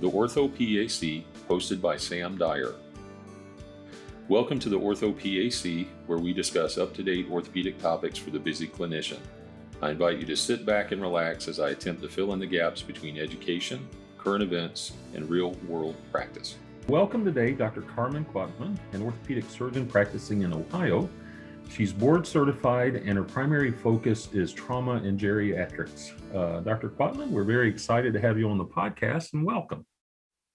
the orthoPAC, hosted by Sam Dyer. Welcome to the orthoPAC, where we discuss up-to-date orthopedic topics for the busy clinician. I invite you to sit back and relax as I attempt to fill in the gaps between education, current events, and real-world practice. Welcome today, Dr. Carmen Quatman, an orthopedic surgeon practicing in Ohio. She's board certified and her primary focus is trauma and geriatrics. Dr. Quatman, we're very excited to have you on the podcast, and welcome.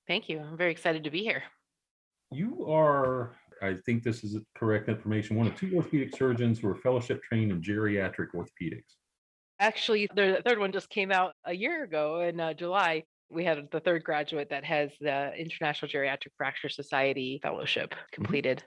Thank you. I'm very excited to be here. You are, I think this is correct information, one of two orthopedic surgeons who are fellowship trained in geriatric orthopedics. Actually, the third one just came out a year ago in July. We had the third graduate that has the International Geriatric Fracture Society fellowship completed.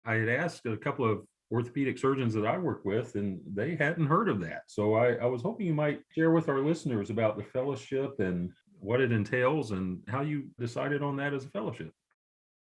I had asked a couple of orthopedic surgeons that I work with, and they hadn't heard of that. So I was hoping you might share with our listeners about the fellowship and what it entails and how you decided on that as a fellowship.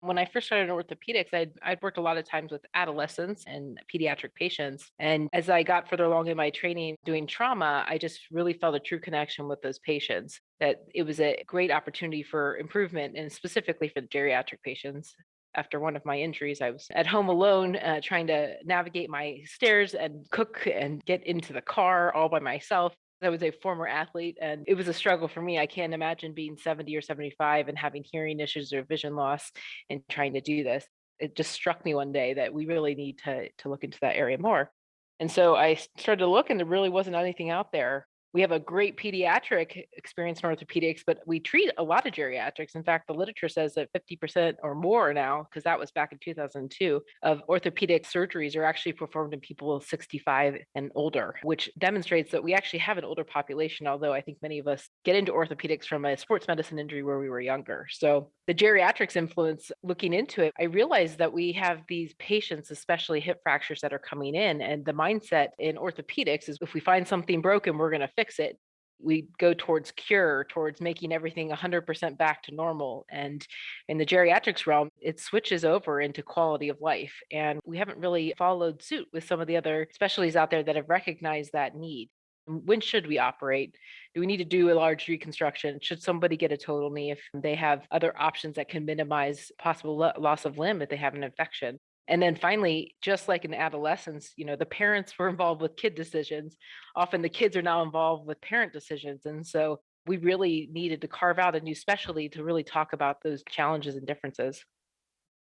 When I first started in orthopedics, I'd worked a lot of times with adolescents and pediatric patients. And as I got further along in my training doing trauma, I just really felt a true connection with those patients, that it was a great opportunity for improvement, and specifically for the geriatric patients. After one of my injuries, I was at home alone, trying to navigate my stairs and cook and get into the car all by myself. I was a former athlete, and it was a struggle for me. I can't imagine being 70 or 75 and having hearing issues or vision loss and trying to do this. It just struck me one day that we really need to look into that area more. And so I started to look, and there really wasn't anything out there. We have a great pediatric experience in orthopedics, but we treat a lot of geriatrics. In fact, the literature says that 50% or more now, because that was back in 2002, of orthopedic surgeries are actually performed in people 65 and older, which demonstrates that we actually have an older population, although I think many of us get into orthopedics from a sports medicine injury where we were younger. So the geriatrics influence, looking into it, I realized that we have these patients, especially hip fractures, that are coming in. And the mindset in orthopedics is if we find something broken, we're going to fix it. We go towards cure, towards making everything 100% back to normal. And in the geriatrics realm, it switches over into quality of life. And we haven't really followed suit with some of the other specialties out there that have recognized that need. When should we operate? Do we need to do a large reconstruction? Should somebody get a total knee if they have other options that can minimize possible loss of limb if they have an infection? And then finally, just like in adolescence, the parents were involved with kid decisions. Often the kids are now involved with parent decisions. And so we really needed to carve out a new specialty to really talk about those challenges and differences.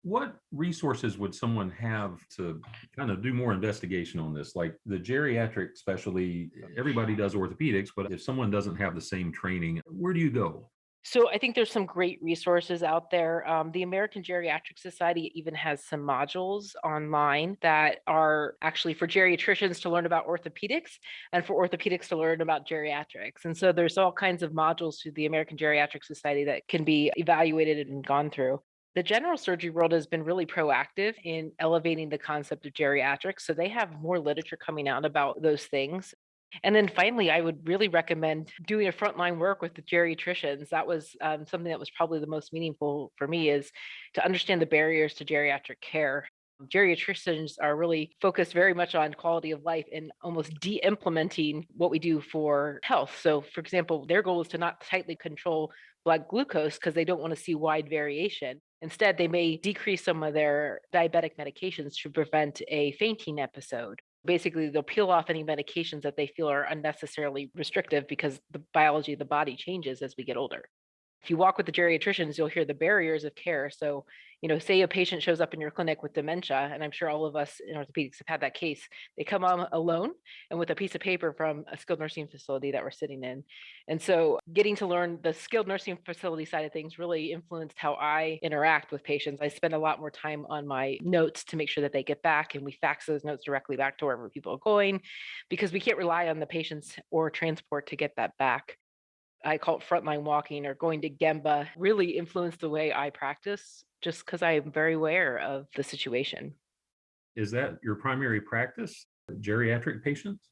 What resources would someone have to kind of do more investigation on this? Like the geriatric specialty, everybody does orthopedics, but if someone doesn't have the same training, where do you go? So I think there's some great resources out there. The American Geriatric Society even has some modules online that are actually for geriatricians to learn about orthopedics and for orthopedics to learn about geriatrics. And so there's all kinds of modules through the American Geriatric Society that can be evaluated and gone through. The general surgery world has been really proactive in elevating the concept of geriatrics. So they have more literature coming out about those things. And then finally, I would really recommend doing a frontline work with the geriatricians. That was something that was probably the most meaningful for me, is to understand the barriers to geriatric care. Geriatricians are really focused very much on quality of life and almost de-implementing what we do for health. So for example, their goal is to not tightly control blood glucose because they don't want to see wide variation. Instead, they may decrease some of their diabetic medications to prevent a fainting episode. Basically, they'll peel off any medications that they feel are unnecessarily restrictive because the biology of the body changes as we get older. If you walk with the geriatricians, you'll hear the barriers of care. So, say a patient shows up in your clinic with dementia, and I'm sure all of us in orthopedics have had that case. They come on alone and with a piece of paper from a skilled nursing facility that we're sitting in. And so getting to learn the skilled nursing facility side of things really influenced how I interact with patients. I spend a lot more time on my notes to make sure that they get back, and we fax those notes directly back to wherever people are going, because we can't rely on the patients or transport to get that back. I call it frontline walking, or going to Gemba, really influenced the way I practice just because I am very aware of the situation. Is that your primary practice, geriatric patients?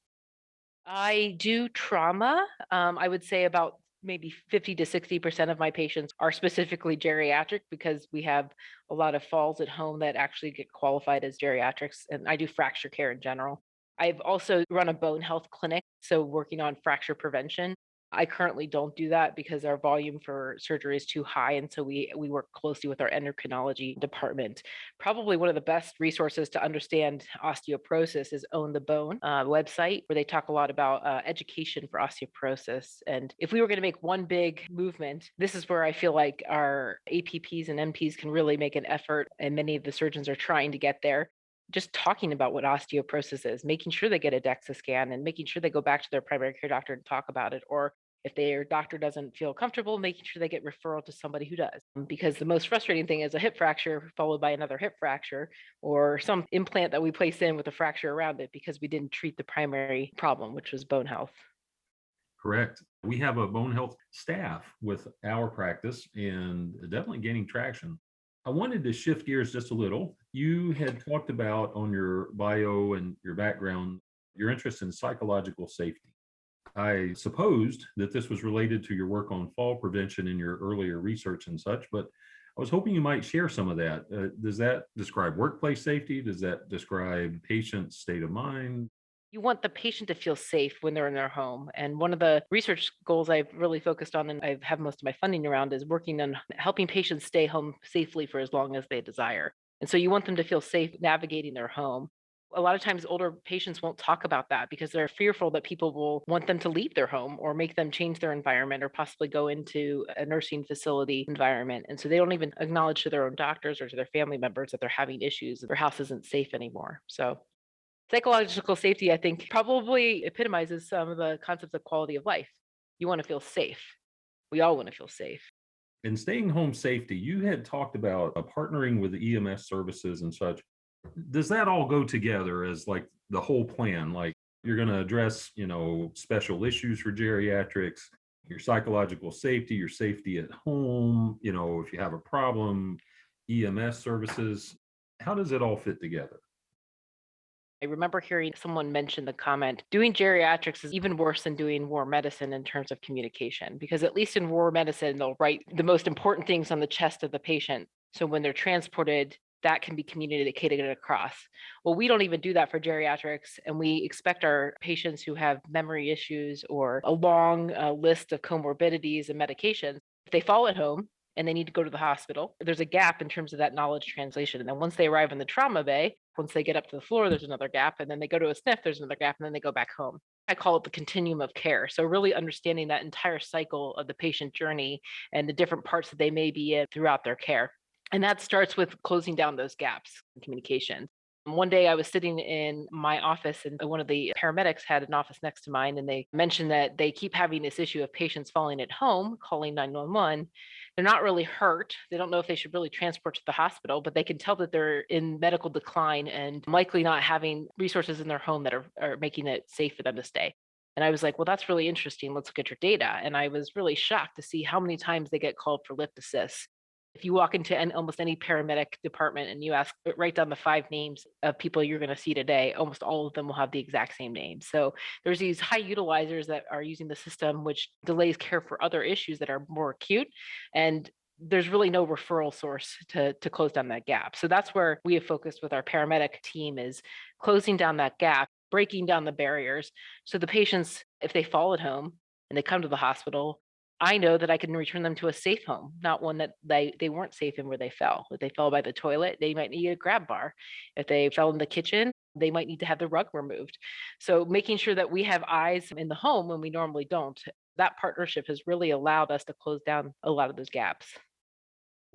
I do trauma. I would say about maybe 50 to 60% of my patients are specifically geriatric because we have a lot of falls at home that actually get qualified as geriatrics. And I do fracture care in general. I've also run a bone health clinic, so working on fracture prevention. I currently don't do that because our volume for surgery is too high. And so we work closely with our endocrinology department. Probably one of the best resources to understand osteoporosis is Own the Bone website, where they talk a lot about education for osteoporosis. And if we were going to make one big movement, this is where I feel like our APPs and NPs can really make an effort. And many of the surgeons are trying to get there, just talking about what osteoporosis is, making sure they get a DEXA scan and making sure they go back to their primary care doctor and talk about it. Or if their doctor doesn't feel comfortable, making sure they get referral to somebody who does. Because the most frustrating thing is a hip fracture followed by another hip fracture or some implant that we place in with a fracture around it because we didn't treat the primary problem, which was bone health. Correct. We have a bone health staff with our practice and definitely gaining traction. I wanted to shift gears just a little. You had talked about on your bio and your background, your interest in psychological safety. I supposed that this was related to your work on fall prevention in your earlier research and such, but I was hoping you might share some of that. Does that describe workplace safety? Does that describe patient state of mind? You want the patient to feel safe when they're in their home. And one of the research goals I've really focused on and I have most of my funding around is working on helping patients stay home safely for as long as they desire. And so you want them to feel safe navigating their home. A lot of times older patients won't talk about that because they're fearful that people will want them to leave their home or make them change their environment or possibly go into a nursing facility environment. And so they don't even acknowledge to their own doctors or to their family members that they're having issues, their house isn't safe anymore. So psychological safety, I think, probably epitomizes some of the concepts of quality of life. You want to feel safe. We all want to feel safe. In staying home safety, you had talked about partnering with the EMS services and such. Does that all go together as like the whole plan? Like you're going to address, special issues for geriatrics, your psychological safety, your safety at home, if you have a problem, EMS services. How does it all fit together? I remember hearing someone mention the comment, doing geriatrics is even worse than doing war medicine in terms of communication, because at least in war medicine, they'll write the most important things on the chest of the patient. So when they're transported, that can be communicated across. Well, we don't even do that for geriatrics, and we expect our patients who have memory issues or a long list of comorbidities and medications, if they fall at home and they need to go to the hospital, there's a gap in terms of that knowledge translation. And then once they arrive in the trauma bay, once they get up to the floor, there's another gap. And then they go to a sniff, there's another gap. And then they go back home. I call it the continuum of care. So really understanding that entire cycle of the patient journey and the different parts that they may be in throughout their care. And that starts with closing down those gaps in communication. One day I was sitting in my office and one of the paramedics had an office next to mine and they mentioned that they keep having this issue of patients falling at home, calling 911. They're not really hurt. They don't know if they should really transport to the hospital, but they can tell that they're in medical decline and likely not having resources in their home that are making it safe for them to stay. And I was like, well, that's really interesting. Let's look at your data. And I was really shocked to see how many times they get called for lift assist. If you walk into almost any paramedic department and you write down the 5 names of people you're going to see today, almost all of them will have the exact same name. So there's these high utilizers that are using the system, which delays care for other issues that are more acute. And there's really no referral source to close down that gap. So that's where we have focused with our paramedic team is closing down that gap, breaking down the barriers. So the patients, if they fall at home and they come to the hospital, I know that I can return them to a safe home, not one that they weren't safe in where they fell. If they fell by the toilet, they might need a grab bar. If they fell in the kitchen, they might need to have the rug removed. So making sure that we have eyes in the home when we normally don't, that partnership has really allowed us to close down a lot of those gaps.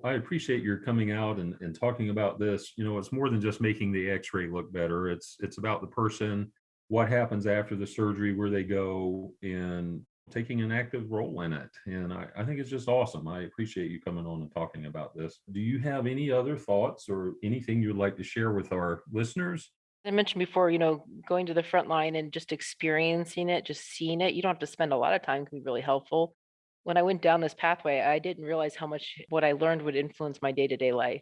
I appreciate your coming out and talking about this. It's more than just making the x-ray look better. It's about the person, what happens after the surgery, where they go, and taking an active role in it. And I think it's just awesome. I appreciate you coming on and talking about this. Do you have any other thoughts or anything you'd like to share with our listeners? I mentioned before, going to the front line and just experiencing it, just seeing it, you don't have to spend a lot of time, can be really helpful. When I went down this pathway, I didn't realize how much what I learned would influence my day-to-day life.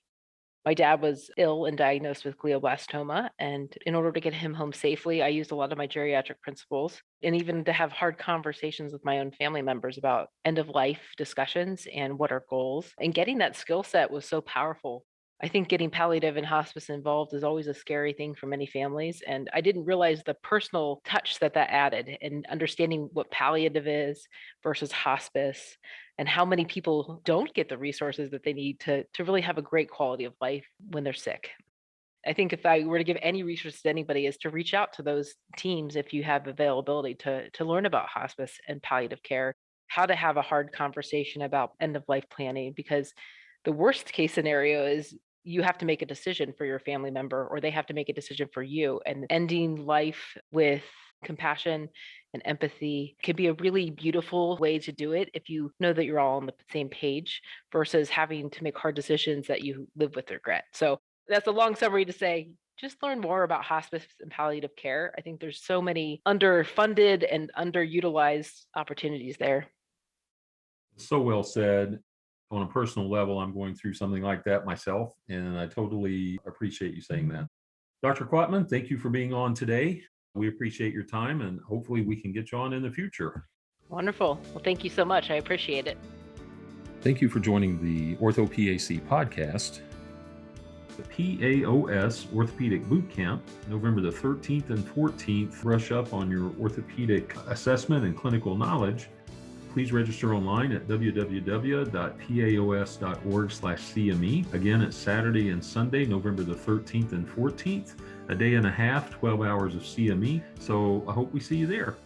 My dad was ill and diagnosed with glioblastoma. And in order to get him home safely, I used a lot of my geriatric principles and even to have hard conversations with my own family members about end of life discussions and what are goals. And getting that skill set was so powerful. I think getting palliative and hospice involved is always a scary thing for many families. And I didn't realize the personal touch that added, and understanding what palliative is versus hospice, and how many people don't get the resources that they need to really have a great quality of life when they're sick. I think if I were to give any resources to anybody, is to reach out to those teams if you have availability to learn about hospice and palliative care, how to have a hard conversation about end of life planning, because the worst case scenario is you have to make a decision for your family member, or they have to make a decision for you, and ending life with compassion and empathy can be a really beautiful way to do it if you know that you're all on the same page, versus having to make hard decisions that you live with regret. So that's a long summary to say, just learn more about hospice and palliative care. I think there's so many underfunded and underutilized opportunities there. So well said. On a personal level, I'm going through something like that myself, and I totally appreciate you saying that. Dr. Quatman, thank you for being on today. We appreciate your time, and hopefully we can get you on in the future. Wonderful. Well, thank you so much. I appreciate it. Thank you for joining the OrthoPAC podcast. The PAOS Orthopedic Boot Camp, November the 13th and 14th. Brush up on your orthopedic assessment and clinical knowledge. Please register online at www.paos.org/CME. Again, it's Saturday and Sunday, November the 13th and 14th, a day and a half, 12 hours of CME. So I hope we see you there.